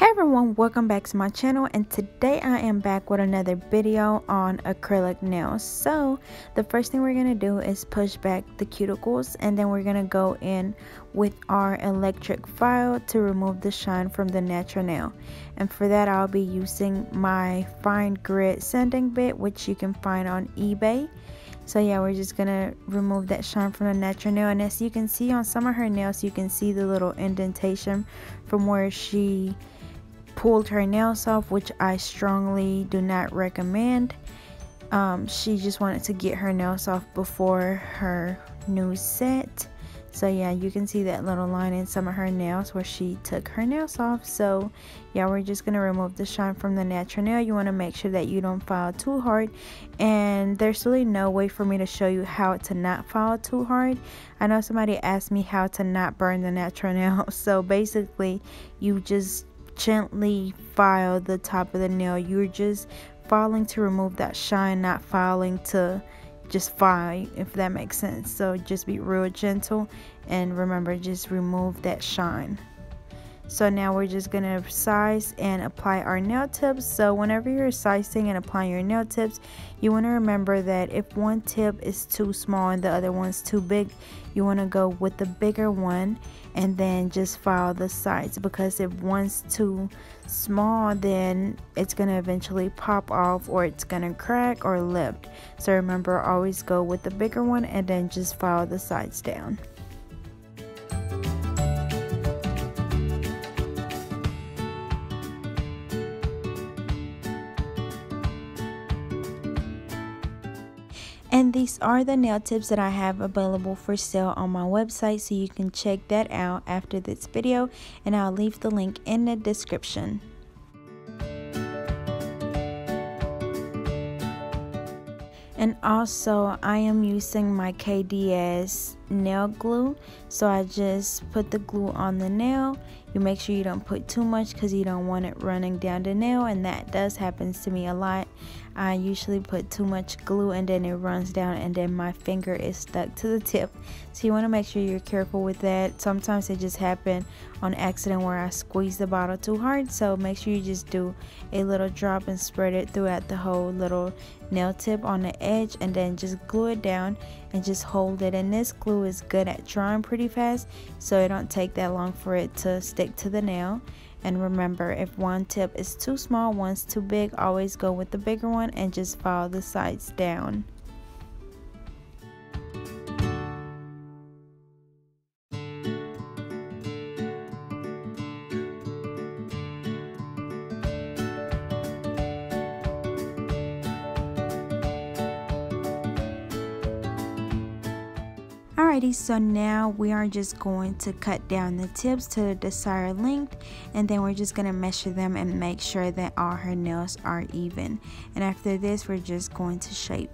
Hey everyone, welcome back to my channel, and today I am back with another video on acrylic nails. So the first thing we're going to do is push back the cuticles, and then we're going to go in with our electric file to remove the shine from the natural nail. And for that I'll be using my fine grit sanding bit, which you can find on eBay. So yeah, we're just gonna remove that shine from the natural nail, and as you can see on some of her nails, you can see the little indentation from where she pulled her nails off, which I strongly do not recommend. She just wanted to get her nails off before her new set. So yeah, you can see that little line in some of her nails where she took her nails off. So yeah, we're just gonna remove the shine from the natural nail. You want to make sure that you don't file too hard, and there's really no way for me to show you how to not file too hard. I know somebody asked me how to not burn the natural nail. So basically you just gently file the top of the nail. You're just filing to remove that shine, not filing to just file, if that makes sense. So just be real gentle, and remember, just remove that shine. So now we're just gonna size and apply our nail tips. So whenever you're sizing and applying your nail tips, you want to remember that if one tip is too small and the other one's too big, you want to go with the bigger one and then just file the sides, because if one's too small, then it's gonna eventually pop off, or it's gonna crack or lift. So remember, always go with the bigger one and then just file the sides down. And these are the nail tips that I have available for sale on my website, so you can check that out after this video, and I'll leave the link in the description. And also, I am using my KDS nail glue, so I just put the glue on the nail. You make sure you don't put too much because you don't want it running down the nail, and that does happen to me a lot. I usually put too much glue and then it runs down, and then my finger is stuck to the tip. So you want to make sure you're careful with that. Sometimes it just happens on accident where I squeeze the bottle too hard, so make sure you just do a little drop and spread it throughout the whole little nail tip on the edge, and then just glue it down and just hold it. And this glue is good at drying pretty fast, so it don't take that long for it to stick to the nail. And remember, if one tip is too small, one's too big, always go with the bigger one and just file the sides down. Alrighty, so now we are just going to cut down the tips to the desired length, and then we're just going to measure them and make sure that all her nails are even. And after this, we're just going to shape.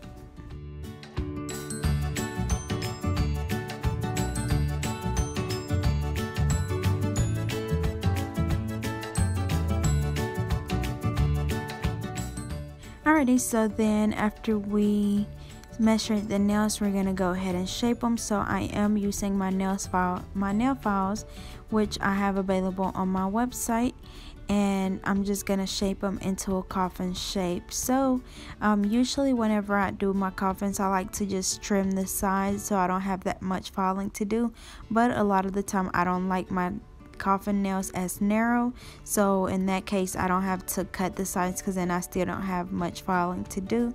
Alrighty, so then after we measure the nails, we're gonna go ahead and shape them. So I am using my nail files, which I have available on my website, and I'm just gonna shape them into a coffin shape. So usually whenever I do my coffins, I like to just trim the sides so I don't have that much filing to do, but a lot of the time I don't like my coffin nails as narrow, so in that case I don't have to cut the sides, because then I still don't have much filing to do.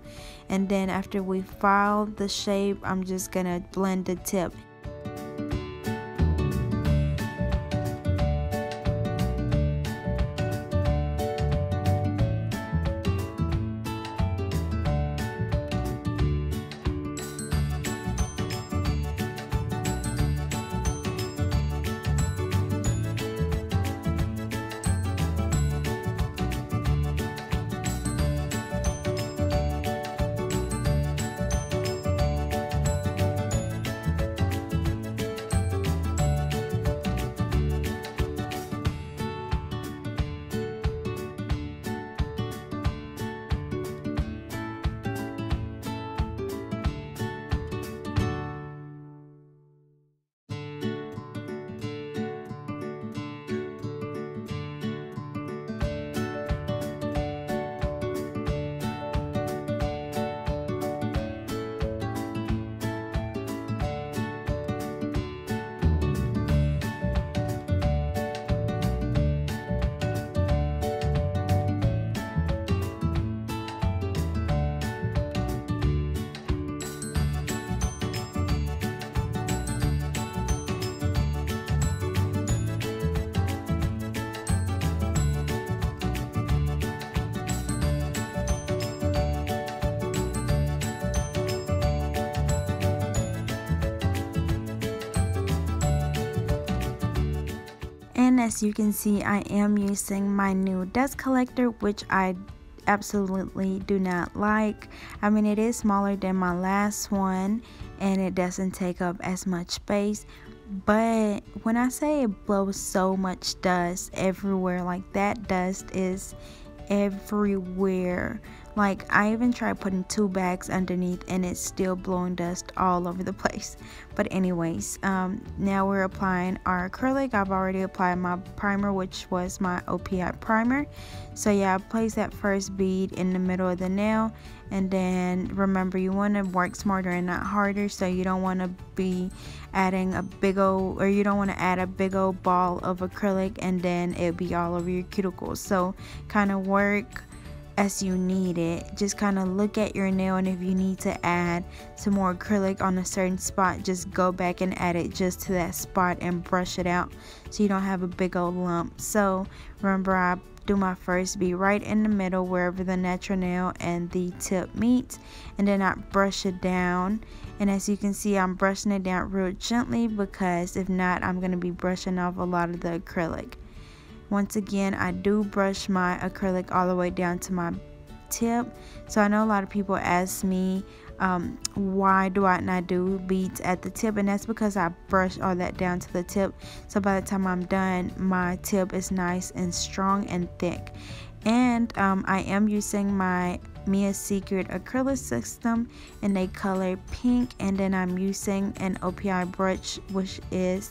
And then after we file the shape, I'm just gonna blend the tip. And as you can see, I am using my new dust collector, which I absolutely do not like. I mean, it is smaller than my last one and it doesn't take up as much space, but when I say it blows so much dust everywhere, like that dust is everywhere. Like, I even tried putting 2 bags underneath and it's still blowing dust all over the place. But anyways, now we're applying our acrylic. I've already applied my primer, which was my OPI primer. So yeah, I placed that first bead in the middle of the nail, and then remember, you want to work smarter and not harder. So you don't want to be adding a big old, or you don't want to add a big old ball of acrylic and then it'll be all over your cuticles. So kind of work as you need it. Just kind of look at your nail, and if you need to add some more acrylic on a certain spot, just go back and add it just to that spot and brush it out so you don't have a big old lump. So remember, I do my first bead right in the middle wherever the natural nail and the tip meet, and then I brush it down. And as you can see, I'm brushing it down real gently, because if not, I'm going to be brushing off a lot of the acrylic. Once again, I do brush my acrylic all the way down to my tip. So I know a lot of people ask me, why do I not do beads at the tip? And that's because I brush all that down to the tip. So by the time I'm done, my tip is nice and strong and thick. And I am using my Mia's Secret acrylic system in the color pink, and then I'm using an OPI brush, which is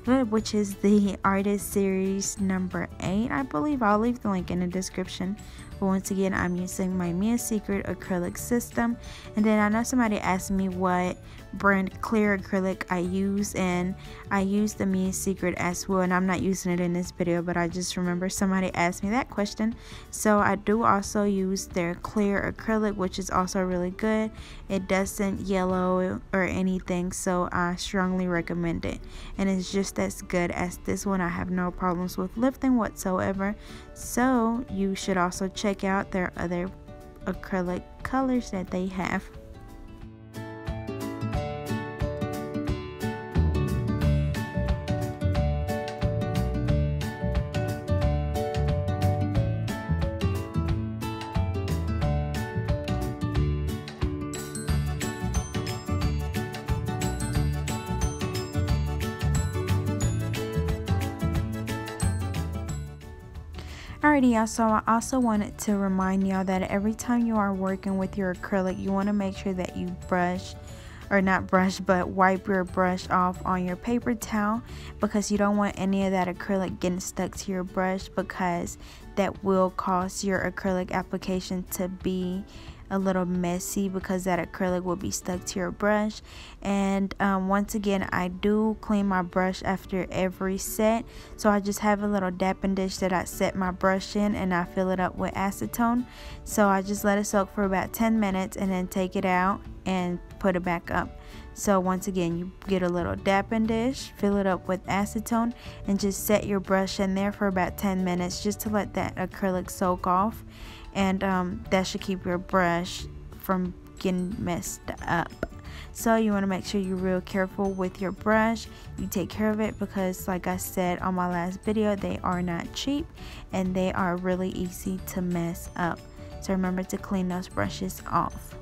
the Artist Series number 8, I believe. I'll leave the link in the description. But once again, I'm using my Mia's Secret acrylic system. And then I know somebody asked me what brand clear acrylic I use, and I use the Mia's Secret as well, and I'm not using it in this video, but I just remember somebody asked me that question. So I do also use their clear acrylic, which is also really good. It doesn't yellow or anything, so I strongly recommend it, and it's just as good as this one. I have no problems with lifting whatsoever. So you should also check out their other acrylic colors that they have. Alrighty, y'all, so I also wanted to remind y'all that every time you are working with your acrylic, you want to make sure that you wipe your brush off on your paper towel, because you don't want any of that acrylic getting stuck to your brush, because that will cause your acrylic application to be a little messy, because that acrylic will be stuck to your brush. And once again, I do clean my brush after every set, so I just have a little Dappen dish that I set my brush in, and I fill it up with acetone. So I just let it soak for about 10 minutes and then take it out and put it back up. So once again, you get a little Dappen dish, fill it up with acetone, and just set your brush in there for about 10 minutes just to let that acrylic soak off. And that should keep your brush from getting messed up. So you want to make sure you're real careful with your brush. You take care of it, because like I said on my last video, they are not cheap and they are really easy to mess up. So remember to clean those brushes off.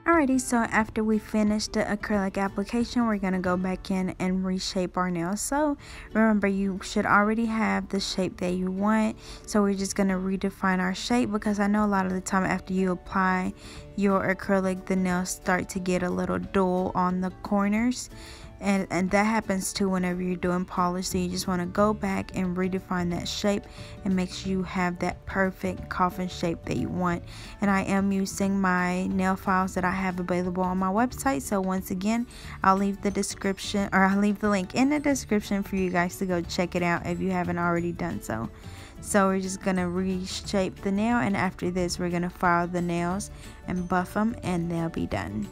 Alrighty, so after we finish the acrylic application, we're going to go back in and reshape our nails. So remember, you should already have the shape that you want. So we're just going to redefine our shape, because I know a lot of the time after you apply your acrylic, the nails start to get a little dull on the corners. And that happens too whenever you're doing polish. So you just want to go back and redefine that shape and make sure you have that perfect coffin shape that you want. And I am using my nail files that I have available on my website. So once again, I'll leave the description, or I'll leave the link in the description for you guys to go check it out if you haven't already done so. So we're just gonna reshape the nail, and after this we're gonna file the nails and buff them, and they'll be done.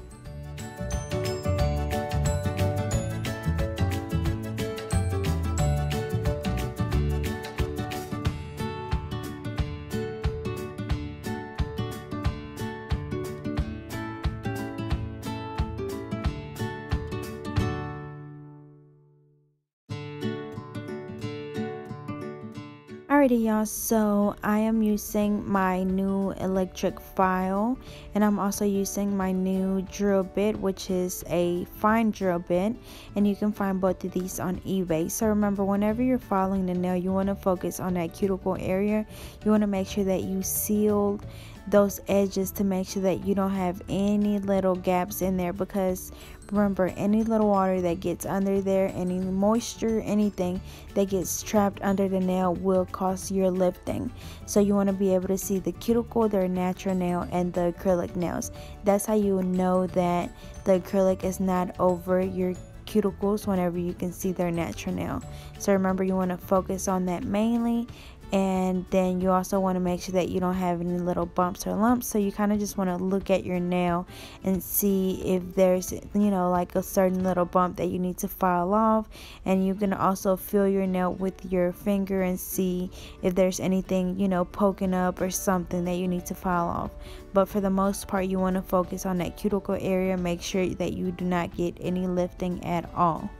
Alrighty y'all, so I am using my new electric file, and I'm also using my new drill bit, which is a fine drill bit, and you can find both of these on eBay. So remember, whenever you're filing the nail, you want to focus on that cuticle area. You want to make sure that you seal those edges to make sure that you don't have any little gaps in there, because remember, any little water that gets under there, any moisture, anything that gets trapped under the nail will cause your lifting. So you want to be able to see the cuticle, their natural nail, and the acrylic nails. That's how you know that the acrylic is not over your cuticles, whenever you can see their natural nail. So remember, you want to focus on that mainly. And then you also want to make sure that you don't have any little bumps or lumps. So you kind of just want to look at your nail and see if there's, you know, like a certain little bump that you need to file off. And you can also feel your nail with your finger and see if there's anything, you know, poking up or something that you need to file off. But for the most part, you want to focus on that cuticle area. Make sure that you do not get any lifting at all.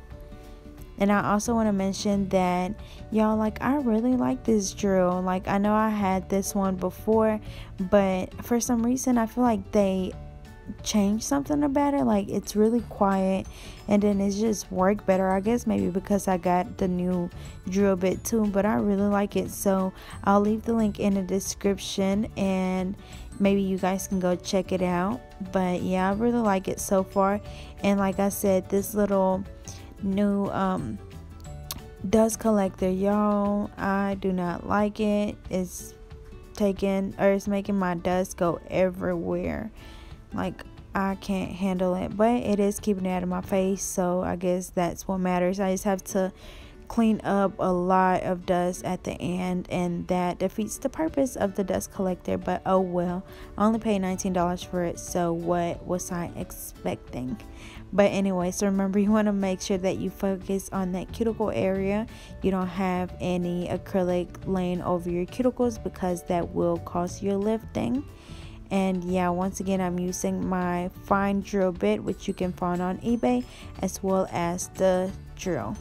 And I also want to mention that, y'all, like, I really like this drill. Like, I know I had this one before, but for some reason I feel like they changed something about it. Like, it's really quiet, and then it's just worked better. I guess maybe because I got the new drill bit too, but I really like it. So I'll leave the link in the description, and maybe you guys can go check it out. But yeah, I really like it so far. And like I said, this little new dust collector, y'all, I do not like it. It's making my dust go everywhere. Like, I can't handle it, but it is keeping it out of my face, so I guess that's what matters. I just have to clean up a lot of dust at the end, and that defeats the purpose of the dust collector. But oh well, I only paid $19 for it, so what was I expecting? But anyway, so remember, you want to make sure that you focus on that cuticle area. You don't have any acrylic laying over your cuticles, because that will cause your lifting. And yeah, once again, I'm using my fine drill bit, which you can find on eBay, as well as the drill.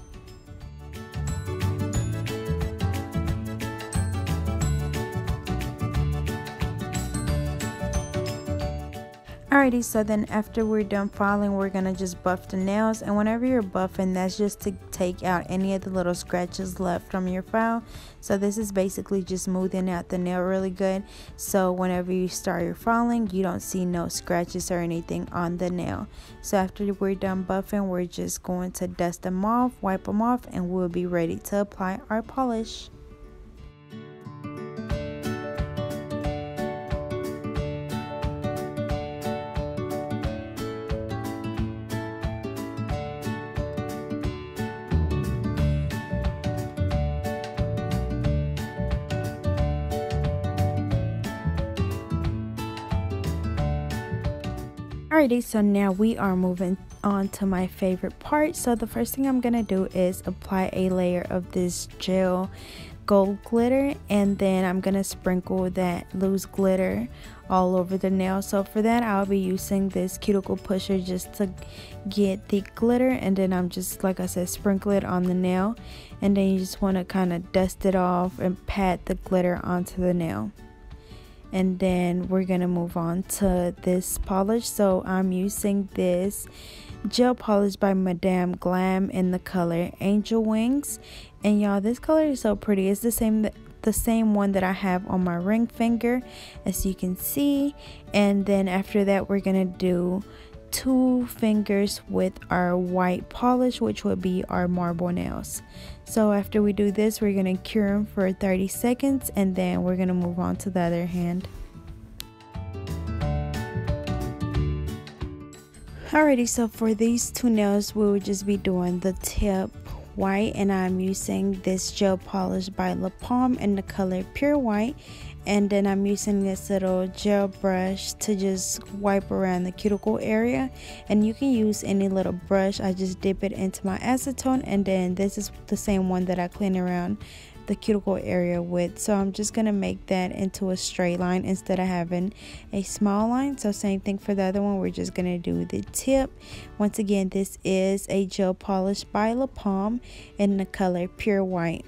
Alrighty, so then after we're done filing, we're gonna just buff the nails. And whenever you're buffing, that's just to take out any of the little scratches left from your file. So this is basically just smoothing out the nail really good, so whenever you start your filing, you don't see no scratches or anything on the nail. So after we're done buffing, we're just going to dust them off, wipe them off, and we'll be ready to apply our polish. Alrighty, so now we are moving on to my favorite part. So the first thing I'm gonna do is apply a layer of this gel gold glitter, and then I'm gonna sprinkle that loose glitter all over the nail. So for that, I'll be using this cuticle pusher just to get the glitter, and then I'm just, like I said, sprinkle it on the nail, and then you just want to kind of dust it off and pat the glitter onto the nail. and then we're gonna move on to this polish. So I'm using this gel polish by Madame Glam in the color Angel Wings, and y'all, this color is so pretty. It's the same one that I have on my ring finger, as you can see. And then after that, we're gonna do 2 fingers with our white polish, which would be our marble nails. So after we do this, we're gonna cure them for 30 seconds, and then we're gonna move on to the other hand. Alrighty, so for these 2 nails, we will just be doing the tip white, and I'm using this gel polish by La Palme in the color Pure White. And then I'm using this little gel brush to just wipe around the cuticle area, and you can use any little brush. I just dip it into my acetone, and then this is the same one that I clean around the cuticle area with. So I'm just gonna make that into a straight line instead of having a small line. So same thing for the other one, we're just gonna do the tip. Once again, this is a gel polish by La Palme in the color Pure White.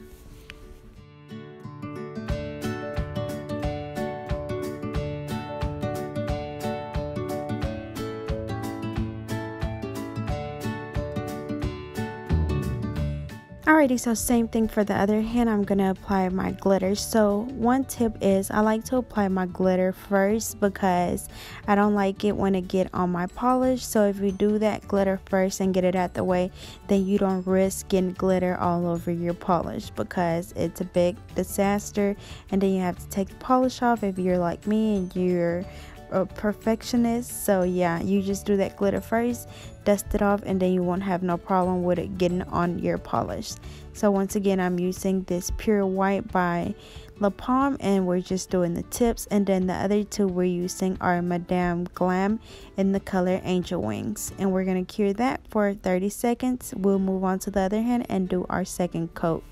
Alrighty, so same thing for the other hand. I'm gonna apply my glitter. So one tip is I like to apply my glitter first because I don't like it when it get on my polish. So if you do that glitter first and get it out the way, then you don't risk getting glitter all over your polish, because it's a big disaster, and then you have to take the polish off if you're like me and you're a perfectionist. So yeah, you just do that glitter first, dust it off, and then you won't have no problem with it getting on your polish. So once again, I'm using this Pure White by La Palme, and we're just doing the tips. And then the other 2 we're using are Madame Glam in the color Angel Wings, and we're gonna cure that for 30 seconds. We'll move on to the other hand and do our second coat.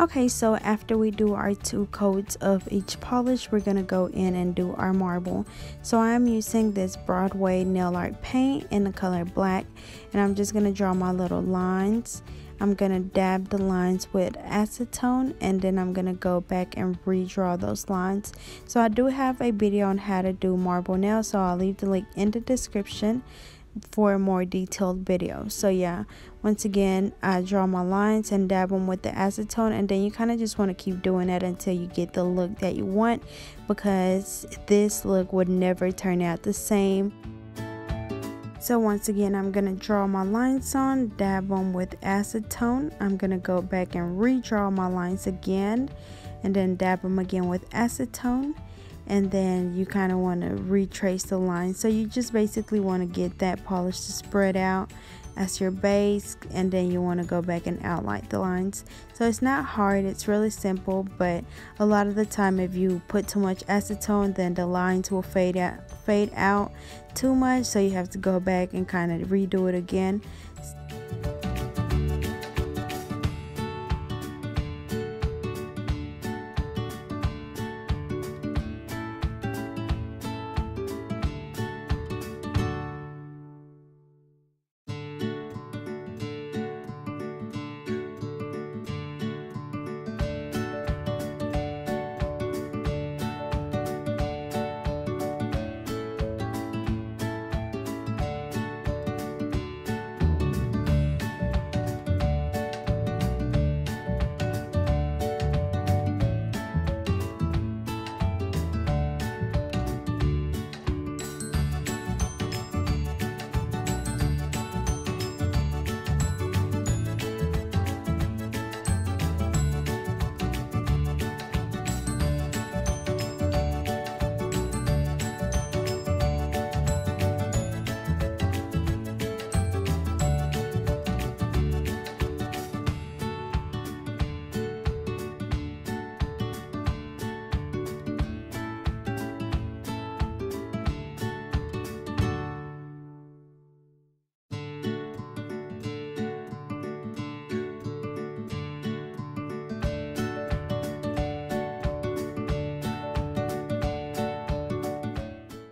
Okay, so after we do our 2 coats of each polish, we're gonna go in and do our marble. So I'm using this Broadway nail art paint in the color black, and I'm just gonna draw my little lines I'm going to dab the lines with acetone, and then I'm going to go back and redraw those lines. So I do have a video on how to do marble nails, so I'll leave the link in the description for a more detailed video. So yeah, once again, I draw my lines and dab them with the acetone, and then you kind of just want to keep doing that until you get the look that you want, because this look would never turn out the same. So once again, I'm going to draw my lines on, dab them with acetone. I'm going to go back and redraw my lines again, and then dab them again with acetone. And then you kind of want to retrace the line. So you just basically want to get that polish to spread out as your base, and then you want to go back and outline the lines. So it's not hard, it's really simple, but a lot of the time if you put too much acetone, then the lines will fade out too much, so you have to go back and kind of redo it again.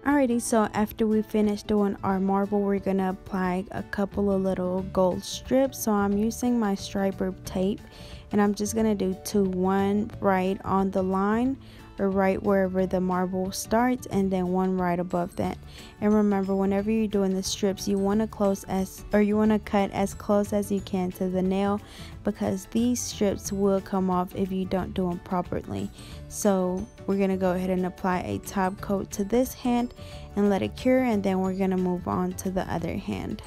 Alrighty, so after we finish doing our marble, we're gonna apply a couple of little gold strips. So I'm using my striper tape, and I'm just gonna do two, one right on the line or right wherever the marble starts, and then one right above that. And remember, whenever you're doing the strips, you want to cut as close as you can to the nail, because these strips will come off if you don't do them properly. So we're gonna go ahead and apply a top coat to this hand and let it cure, and then we're gonna move on to the other hand.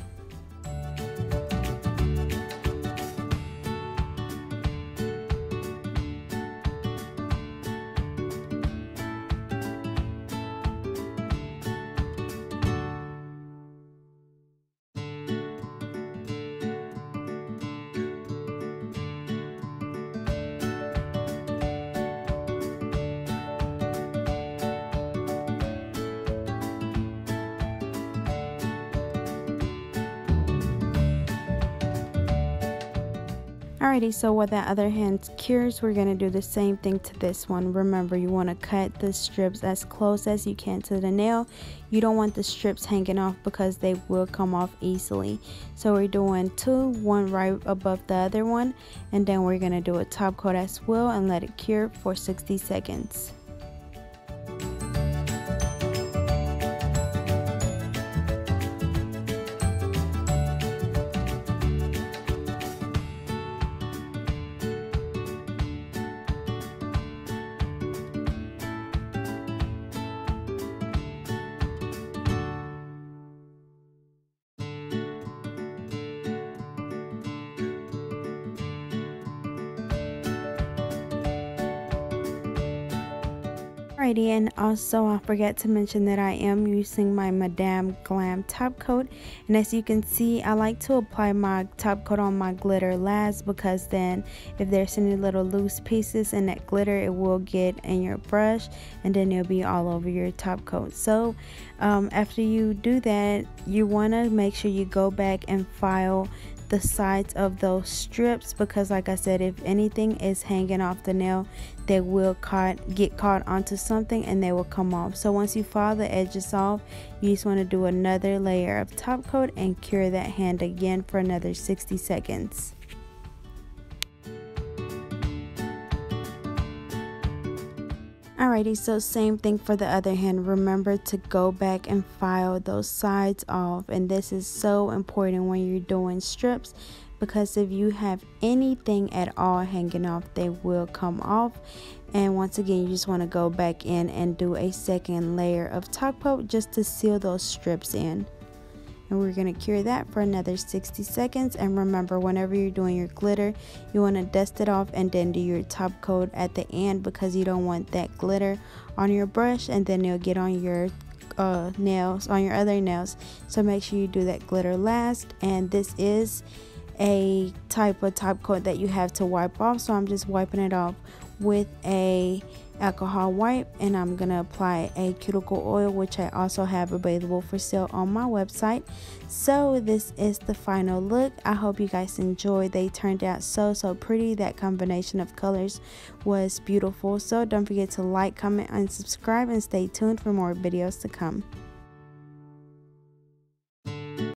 Alrighty, so while that other hand cures, we're going to do the same thing to this one. Remember, you want to cut the strips as close as you can to the nail. You don't want the strips hanging off because they will come off easily. So we're doing two, one right above the other one, and then we're going to do a top coat as well and let it cure for 60 seconds. Alrighty, and also I forgot to mention that I am using my Madame Glam top coat, and as you can see, I like to apply my top coat on my glitter last, because then if there's any little loose pieces in that glitter, it will get in your brush and then it'll be all over your top coat. So after you do that, you want to make sure you go back and file the sides of those strips, because like I said, if anything is hanging off the nail, they will get caught onto something and they will come off. So once you file the edges off, you just want to do another layer of top coat and cure that hand again for another 60 seconds. Alrighty, so same thing for the other hand. Remember to go back and file those sides off, and this is so important when you're doing strips, because if you have anything at all hanging off, they will come off. And once again, you just want to go back in and do a second layer of top coat just to seal those strips in. And we're going to cure that for another 60 seconds. And remember, whenever you're doing your glitter, you want to dust it off and then do your top coat at the end, because you don't want that glitter on your brush and then it'll get on your nails, on your other nails. So make sure you do that glitter last. And this is a type of top coat that you have to wipe off, so I'm just wiping it off with a alcohol wipe, and I'm gonna apply a cuticle oil, which I also have available for sale on my website. So this is the final look. I hope you guys enjoyed. They turned out so pretty. That combination of colors was beautiful. So don't forget to like, comment, and subscribe, and stay tuned for more videos to come.